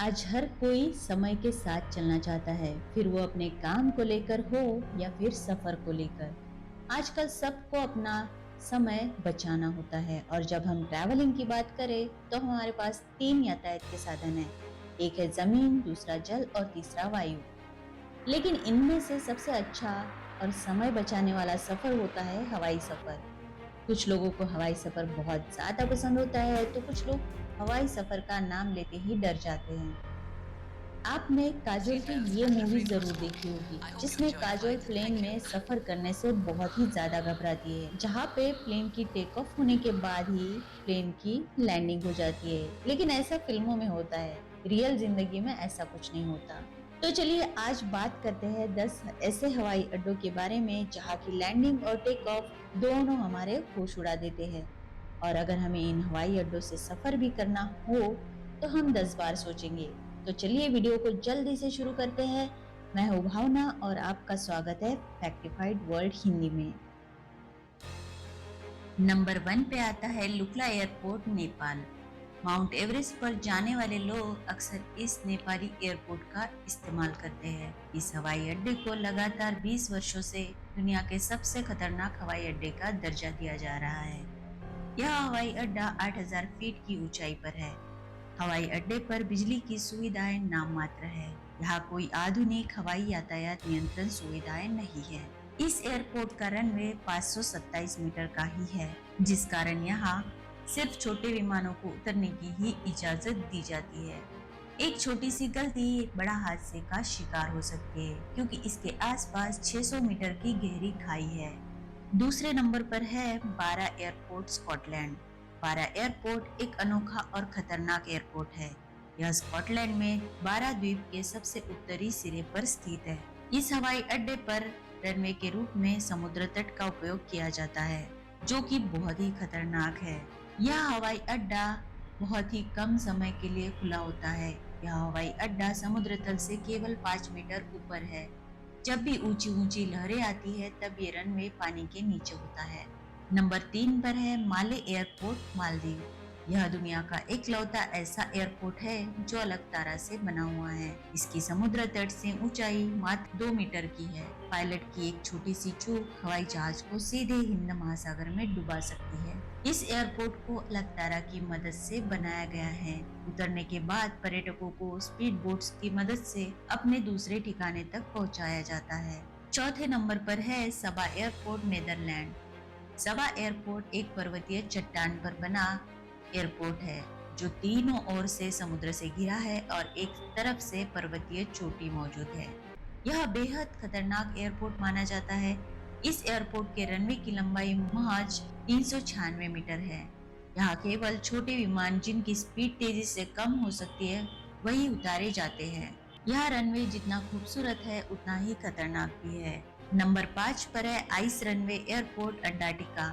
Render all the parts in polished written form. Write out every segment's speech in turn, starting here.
आज हर कोई समय के साथ चलना चाहता है, फिर वो अपने काम को लेकर हो या फिर सफर को लेकर। आजकल सबको अपना समय बचाना होता है और जब हम ट्रैवलिंग की बात करें तो हमारे पास तीन यातायात के साधन हैं। एक है जमीन, दूसरा जल और तीसरा वायु। लेकिन इनमें से सबसे अच्छा और समय बचाने वाला सफर होता है हवाई सफर। कुछ लोगों को हवाई सफर बहुत ज्यादा पसंद होता है तो कुछ लोग हवाई सफर का नाम लेते ही डर जाते हैं। आपने काजोल की Seatbelts ये and मूवी everything जरूर cool. देखी होगी I hope you जिसमें enjoy the Kajol flight. Plane Thank you. में सफर करने से बहुत ही ज्यादा घबराती है, जहाँ पे प्लेन की टेक ऑफ होने के बाद ही प्लेन की लैंडिंग हो जाती है। लेकिन ऐसा फिल्मों में होता है, रियल जिंदगी में ऐसा कुछ नहीं होता। तो चलिए आज बात करते हैं 10 ऐसे हवाई अड्डों के बारे में जहाँ की लैंडिंग और टेक ऑफ दोनों हमारे होश उड़ा देते हैं। और अगर हमें इन हवाई अड्डों से सफर भी करना हो तो हम 10 बार सोचेंगे। तो चलिए वीडियो को जल्दी से शुरू करते हैं। मैं हूँ भावना और आपका स्वागत है फैक्टिफाइड वर्ल्ड हिंदी में। नंबर 1 पे आता है Lukla airport, Nepal. Mount Everest पर जाने वाले लोग अक्सर इस नेपाली एयरपोर्ट का इस्तेमाल करते हैं। इस हवाई अड्डे को लगातार 20 वर्षों से दुनिया के सबसे खतरनाक हवाई अड्डे का दर्जा दिया जा रहा है। यह हवाई अड्डा 8000 फीट की ऊंचाई पर है। हवाई अड्डे पर बिजली की सुविधाएं नाम मात्र है। यहाँ कोई आधुनिक हवाई यातायात नियंत्रण सुविधाएं नहीं है। इस एयरपोर्ट का रनवे 527 मीटर का ही है, जिस कारण यहाँ सिर्फ छोटे विमानों को उतरने की ही इजाजत दी जाती है। एक छोटी सी गलती बड़ा हादसे का शिकार हो सकती है, क्योंकि इसके आसपास 600 मीटर की गहरी खाई है। दूसरे नंबर पर है बारा एयरपोर्ट, स्कॉटलैंड। बारा एयरपोर्ट एक अनोखा और खतरनाक एयरपोर्ट है। यह स्कॉटलैंड में बारा द्वीप के सबसे उत्तरी सिरे पर स्थित है। इस हवाई अड्डे पर रनवे के रूप में समुद्र तट का उपयोग किया जाता है, जो कि बहुत ही खतरनाक है। यह हवाई अड्डा बहुत ही कम समय के लिए खुला होता है। यह हवाई अड्डा समुद्र तल से केवल 5 मीटर ऊपर है। जब भी ऊंची ऊंची लहरें आती है तब ये रनवे पानी के नीचे होता है। नंबर 3 पर है माले एयरपोर्ट, मालदीव। यह दुनिया का एकलौता ऐसा एयरपोर्ट है जो अलकतरा से बना हुआ है। इसकी समुद्र तट से ऊंचाई मात्र 2 मीटर की है। पायलट की एक छोटी सी चूक हवाई जहाज को सीधे हिंद महासागर में डुबा सकती है। इस एयरपोर्ट को अलकतरा की मदद से बनाया गया है। उतरने के बाद पर्यटकों को स्पीड बोट्स की मदद से अपने दूसरे ठिकाने तक पहुंचाया जाता है। चौथे नंबर पर है सबा एयरपोर्ट, नीदरलैंड। सबा एयरपोर्ट एक पर्वतीय चट्टान पर बना एयरपोर्ट है, जो तीनों ओर से समुद्र से घिरा है और एक तरफ से पर्वतीय चोटी मौजूद है। यह बेहद खतरनाक एयरपोर्ट माना जाता है। इस एयरपोर्ट के रनवे की लंबाई महज 396 मीटर है। यहाँ केवल छोटे विमान जिनकी स्पीड तेजी से कम हो सकती है वही उतारे जाते हैं। यह रनवे जितना खूबसूरत है उतना ही खतरनाक भी है। नंबर 5 पर है ice runway airport, Antarctica.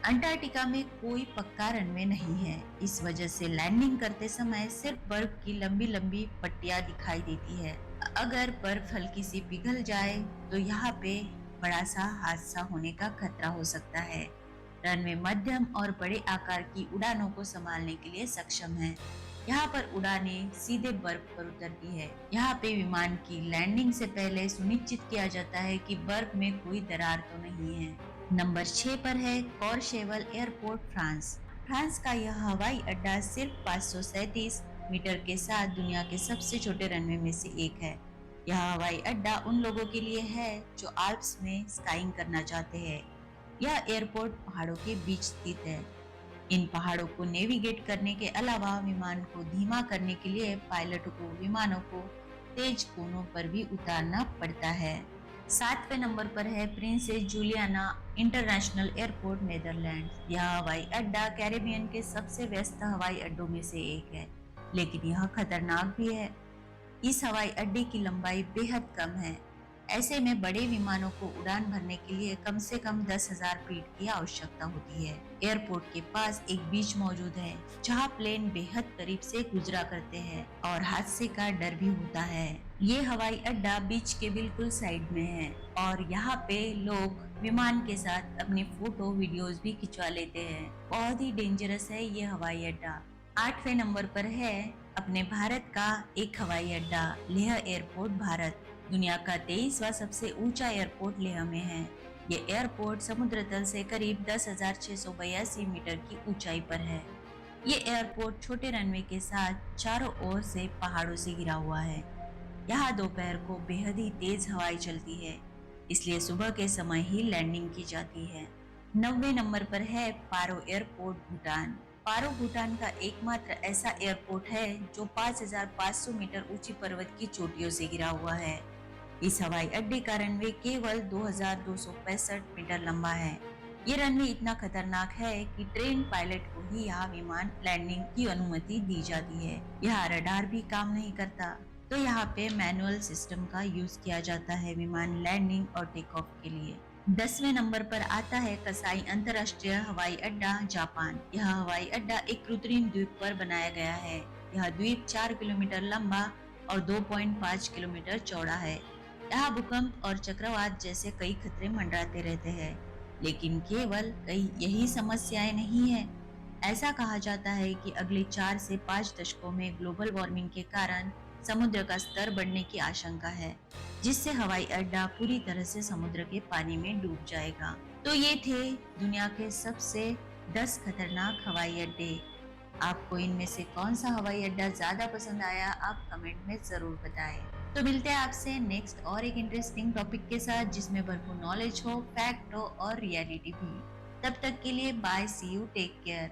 Antarctica में कोई पक्का रनवे नहीं है। इस वजह से लैंडिंग करते समय सिर्फ बर्फ की लंबी लंबी पट्टियां दिखाई देती है। अगर बर्फ हल्की सी पिघल जाए तो यहाँ पे बड़ा सा हादसा होने का खतरा हो सकता है। रनवे मध्यम और बड़े आकार की उड़ानों को संभालने के लिए सक्षम है। यहाँ पर उड़ानें सीधे बर्फ पर उतरती है। यहाँ पे विमान की लैंडिंग से पहले सुनिश्चित किया जाता है कि बर्फ में कोई दरार तो नहीं है। नंबर 6 पर है कॉर्शेवल एयरपोर्ट, फ्रांस। फ्रांस का यह हवाई अड्डा सिर्फ 537 मीटर के साथ दुनिया के सबसे छोटे रनवे में से एक है। यह हवाई अड्डा उन लोगों के लिए है जो आल्प्स में स्काइंग करना चाहते हैं। यह एयरपोर्ट पहाड़ों के बीच स्थित है। इन पहाड़ों को नेविगेट करने के अलावा विमान को धीमा करने के लिए पायलटों को विमानों को तेज कोनों पर भी उतारना पड़ता है। 7वें नंबर पर है princess Juliana international airport, Netherlands. यह हवाई अड्डा कैरेबियन के सबसे व्यस्त हवाई अड्डों में से एक है, लेकिन यह खतरनाक भी है। इस हवाई अड्डे की लंबाई बेहद कम है। ऐसे में बड़े विमानों को उड़ान भरने के लिए कम से कम 10,000 फीट की आवश्यकता होती है। एयरपोर्ट के पास एक बीच मौजूद है जहां प्लेन बेहद करीब से गुजरा करते हैं और हादसे का डर भी होता है। ये हवाई अड्डा बीच के बिल्कुल साइड में है और यहाँ पे लोग विमान के साथ अपने फोटो वीडियोस भी खिंचवा लेते हैं। बहुत ही डेंजरस है ये हवाई अड्डा। 8वें नंबर पर है अपने भारत का एक हवाई अड्डा लेह एयरपोर्ट भारत दुनिया का 23वां सबसे ऊंचा एयरपोर्ट लेह में है। ये एयरपोर्ट समुद्र तल से करीब 10,682 मीटर की ऊंचाई पर है। ये एयरपोर्ट छोटे रनवे के साथ चारों ओर से पहाड़ों से घिरा हुआ है। यहाँ दोपहर को बेहद ही तेज हवाएं चलती है, इसलिए सुबह के समय ही लैंडिंग की जाती है। 90 नंबर पर है पारो एयरपोर्ट भूटान। पारो भूटान का एकमात्र ऐसा एयरपोर्ट है जो 5,500 मीटर ऊंची पर्वत की चोटियों से घिरा हुआ है। इस हवाई अड्डे का रनवे केवल 2,265 मीटर लंबा है। ये रनवे इतना खतरनाक है कि ट्रेन पायलट को ही यहाँ विमान लैंडिंग की अनुमति दी जाती है। यहाँ रडार भी काम नहीं करता, तो यहाँ पे मैनुअल सिस्टम का यूज किया जाता है विमान लैंडिंग और टेक ऑफ के लिए। 10वें नंबर पर आता है कसाई अंतर्राष्ट्रीय हवाई अड्डा जापान। यह हवाई अड्डा एक कृत्रिम द्वीप पर बनाया गया है। यह द्वीप 4 किलोमीटर लंबा और 2.5 किलोमीटर चौड़ा है। यहाँ भूकंप और चक्रवात जैसे कई खतरे मंडराते रहते हैं, लेकिन केवल कई यही समस्याएं नहीं है। ऐसा कहा जाता है कि अगले 4 से 5 दशकों में ग्लोबल वार्मिंग के कारण समुद्र का स्तर बढ़ने की आशंका है, जिससे हवाई अड्डा पूरी तरह से समुद्र के पानी में डूब जाएगा। तो ये थे दुनिया के सबसे 10 खतरनाक हवाई अड्डे। आपको इनमें से कौन सा हवाई अड्डा ज्यादा पसंद आया, आप कमेंट में जरूर बताएं। तो मिलते हैं आपसे नेक्स्ट और एक इंटरेस्टिंग टॉपिक के साथ, जिसमें भरपूर नॉलेज हो, फैक्ट हो और रियलिटी भी। तब तक के लिए bye, see you, take care.